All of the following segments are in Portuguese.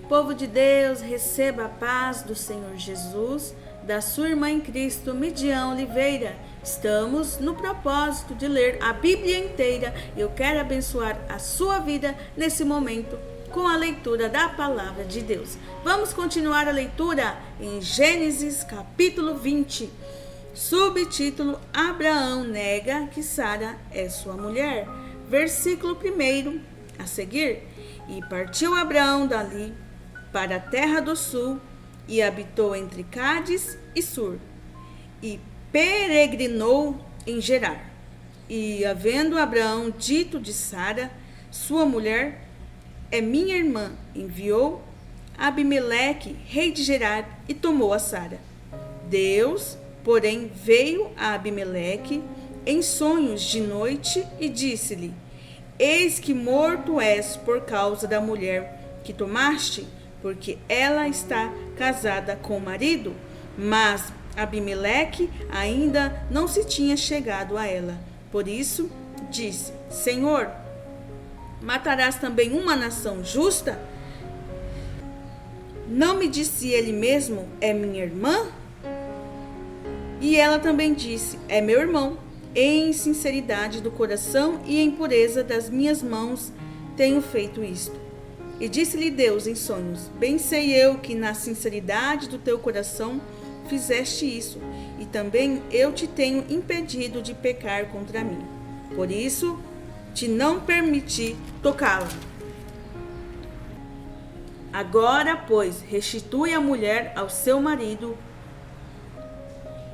Povo de Deus, receba a paz do Senhor Jesus, da sua irmã em Cristo, Midian Oliveira. Estamos no propósito de ler a Bíblia inteira e eu quero abençoar a sua vida nesse momento com a leitura da Palavra de Deus. Vamos continuar a leitura em Gênesis capítulo 20. Subtítulo: Abraão nega que Sara é sua mulher. Versículo 1 a seguir. E partiu Abraão dali para a terra do sul e habitou entre Cádiz e Sur e peregrinou em Gerar. E havendo Abraão dito de Sara, sua mulher, é minha irmã, enviou Abimeleque, rei de Gerar, e tomou a Sara. Deus, porém, veio a Abimeleque em sonhos de noite e disse-lhe: Eis que morto és por causa da mulher que tomaste, porque ela está casada com o marido. Mas Abimeleque ainda não se tinha chegado a ela. Por isso disse: Senhor, matarás também uma nação justa? Não me disse ele mesmo, é minha irmã? E ela também disse, é meu irmão. Em sinceridade do coração e em pureza das minhas mãos tenho feito isto. E disse-lhe Deus em sonhos, bem sei eu que na sinceridade do teu coração fizeste isso, e também eu te tenho impedido de pecar contra mim. Por isso te não permiti tocá-la. Agora, pois, restitui a mulher ao seu marido,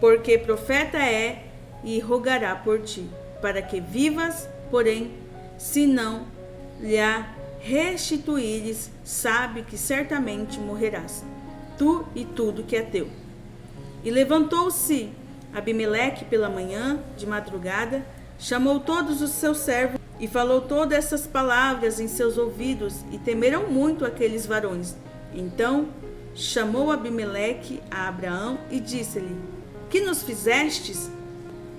porque profeta é, e rogará por ti, para que vivas, porém, se não lhe a restituíres, sabe que certamente morrerás, tu e tudo que é teu. E levantou-se Abimeleque pela manhã, de madrugada, chamou todos os seus servos e falou todas essas palavras em seus ouvidos, e temeram muito aqueles varões. Então chamou Abimeleque a Abraão e disse-lhe: Que nos fizestes?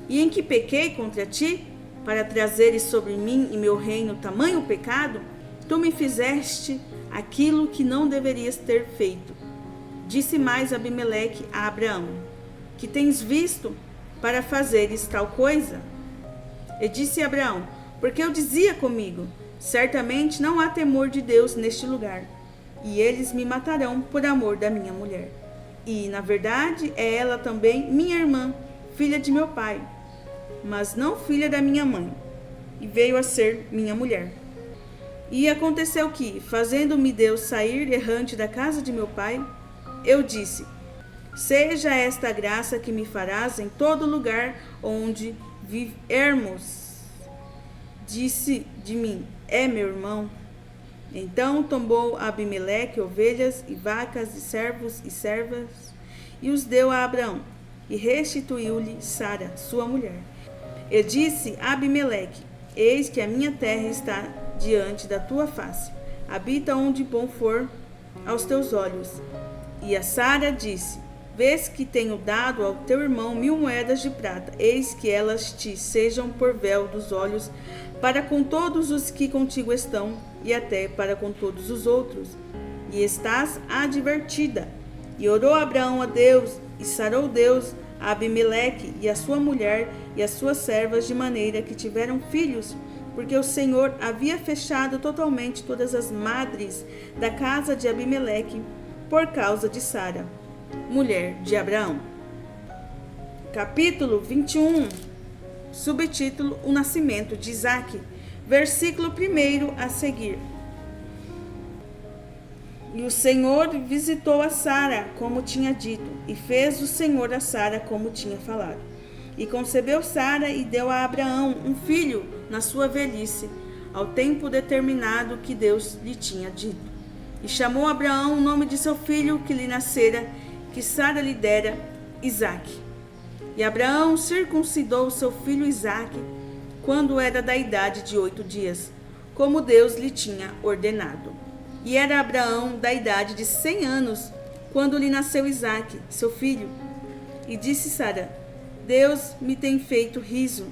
E em que pequei contra ti, para trazeres sobre mim e meu reino tamanho pecado? Tu me fizeste aquilo que não deverias ter feito. Disse mais Abimeleque a Abraão: Que tens visto para fazeres tal coisa? E disse Abraão: Porque eu dizia comigo, certamente não há temor de Deus neste lugar, e eles me matarão por amor da minha mulher. E, na verdade, é ela também minha irmã, filha de meu pai, mas não filha da minha mãe, e veio a ser minha mulher. E aconteceu que, fazendo-me Deus sair errante da casa de meu pai, eu disse: Seja esta a graça que me farás em todo lugar onde vivermos. Disse de mim: É meu irmão. Então tomou Abimeleque ovelhas e vacas e servos e servas e os deu a Abraão e restituiu-lhe Sara, sua mulher. E disse a Abimeleque: Eis que a minha terra está diante da tua face, habita onde bom for aos teus olhos. E a Sara disse: Vês que tenho dado ao teu irmão 1000 moedas de prata, eis que elas te sejam por véu dos olhos para com todos os que contigo estão, e até para com todos os outros. E estás advertida. E orou Abraão a Deus, e sarou Deus a Abimeleque e a sua mulher e as suas servas, de maneira que tiveram filhos, porque o Senhor havia fechado totalmente todas as madres da casa de Abimeleque, por causa de Sara, mulher de Abraão. Capítulo 21. Subtítulo: O nascimento de Isaque. Versículo 1 a seguir. E o Senhor visitou a Sara, como tinha dito, e fez o Senhor a Sara como tinha falado. E concebeu Sara e deu a Abraão um filho na sua velhice, ao tempo determinado que Deus lhe tinha dito. E chamou Abraão o nome de seu filho que lhe nascera, que Sara lhe dera, Isaque. E Abraão circuncidou seu filho Isaque, quando era da idade de 8 dias, como Deus lhe tinha ordenado. E era Abraão da idade de 100 anos, quando lhe nasceu Isaque, seu filho. E disse Sara: Deus me tem feito riso,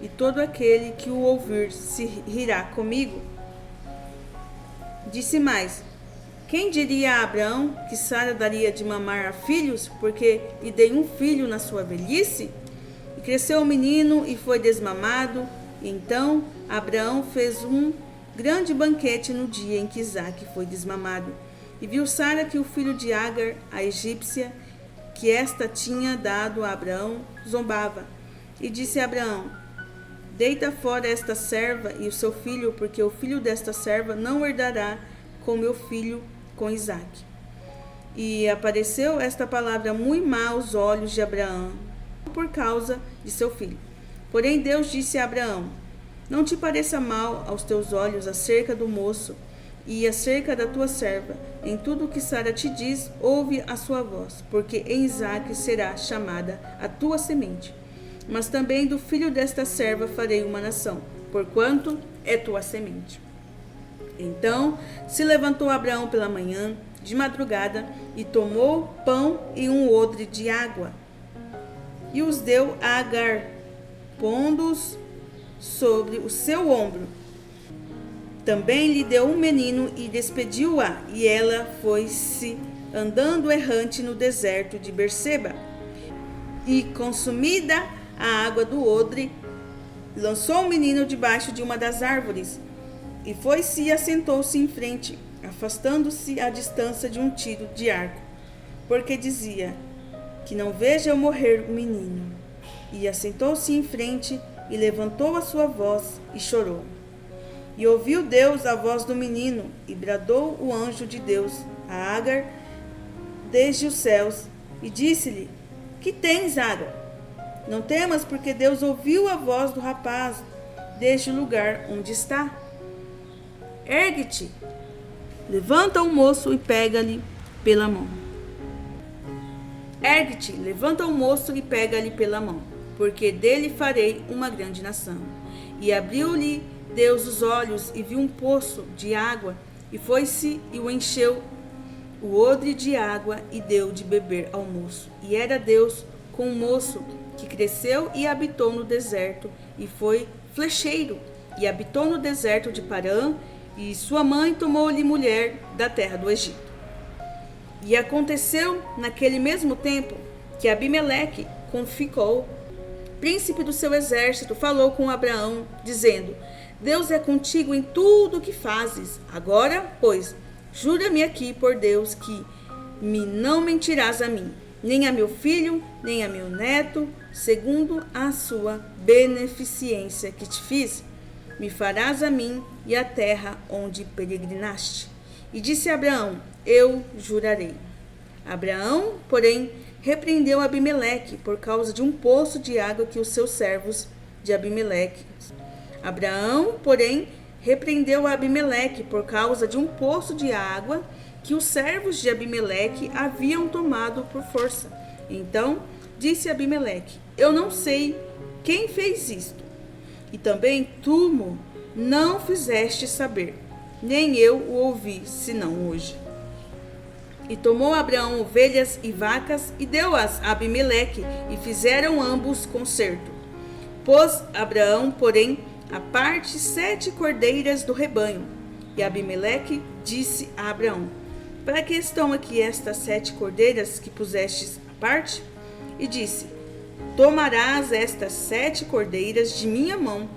e todo aquele que o ouvir se rirá comigo. Disse mais: Quem diria a Abraão que Sara daria de mamar a filhos, porque lhe dei um filho na sua velhice? E cresceu o menino e foi desmamado. E então Abraão fez um grande banquete no dia em que Isaque foi desmamado. E viu Sara que o filho de Agar, a egípcia, que esta tinha dado a Abraão, zombava. E disse a Abraão: deita fora esta serva e o seu filho, porque o filho desta serva não herdará com meu filho, com Isaque. E apareceu esta palavra muito má aos olhos de Abraão, por causa de seu filho. Porém Deus disse a Abraão: não te pareça mal aos teus olhos acerca do moço e acerca da tua serva. Em tudo o que Sara te diz, ouve a sua voz, porque em Isaque será chamada a tua semente. Mas também do filho desta serva farei uma nação, porquanto é tua semente. Então se levantou Abraão pela manhã, de madrugada, e tomou pão e um odre de água, e os deu a Agar, pondo-os sobre o seu ombro. Também lhe deu um menino e despediu-a, e ela foi-se andando errante no deserto de Berseba. E consumida a água do odre, lançou o menino debaixo de uma das árvores, e foi-se e assentou-se em frente, afastando-se à distância de um tiro de arco, porque dizia: que não veja eu morrer o menino. E assentou-se em frente, e levantou a sua voz, e chorou. E ouviu Deus a voz do menino, e bradou o anjo de Deus a Agar desde os céus, e disse-lhe: que tens, Agar? Não temas, porque Deus ouviu a voz do rapaz desde o lugar onde está. Ergue-te, levanta o moço e pega-lhe pela mão. Ergue-te, levanta o moço e pega-lhe pela mão, porque dele farei uma grande nação. E abriu-lhe Deus os olhos e viu um poço de água, e foi-se e o encheu o odre de água e deu de beber ao moço. E era Deus com o moço, que cresceu e habitou no deserto, e foi flecheiro, e habitou no deserto de Parã, e sua mãe tomou-lhe mulher da terra do Egito. E aconteceu naquele mesmo tempo que Abimeleque, com Ficol, príncipe do seu exército, falou com Abraão, dizendo: Deus é contigo em tudo o que fazes. Agora, pois, jura-me aqui por Deus que me não mentirás a mim, nem a meu filho, nem a meu neto, segundo a sua beneficência que te fiz. Me farás a mim e a terra onde peregrinaste. E disse Abraão: eu jurarei. Abraão, porém, repreendeu Abimeleque por causa de um poço de água que os seus servos de Abimeleque. Abraão, porém, repreendeu Abimeleque por causa de um poço de água que os servos de Abimeleque haviam tomado por força. Então disse Abimeleque: eu não sei quem fez isto, e também tu não fizeste saber, nem eu o ouvi, senão hoje. E tomou Abraão ovelhas e vacas e deu-as a Abimeleque, e fizeram ambos concerto. Pôs Abraão, porém, à parte 7 cordeiras do rebanho. E Abimeleque disse a Abraão: para que estão aqui estas 7 cordeiras que pusestes à parte? E disse: tomarás estas 7 cordeiras de minha mão,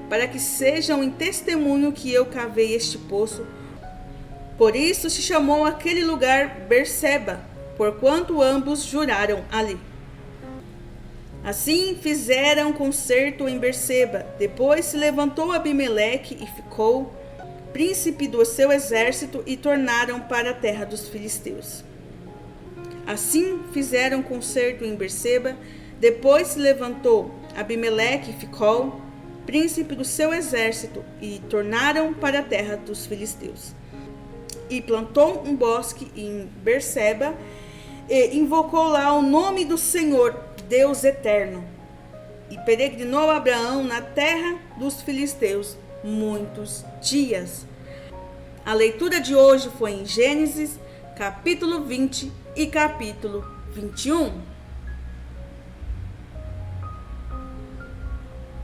para que sejam em testemunho que eu cavei este poço. Por isso se chamou aquele lugar Berseba, porquanto ambos juraram ali. Assim fizeram concerto em Berseba. Depois se levantou Abimeleque e ficou príncipe do seu exército, e tornaram para a terra dos filisteus. Assim fizeram concerto em Berseba. Depois se levantou Abimeleque e ficou príncipe do seu exército, e tornaram para a terra dos filisteus. E plantou um bosque em Berseba, e invocou lá o nome do Senhor, Deus eterno. E peregrinou Abraão na terra dos filisteus muitos dias. A leitura de hoje foi em Gênesis, capítulo 20 e capítulo 21.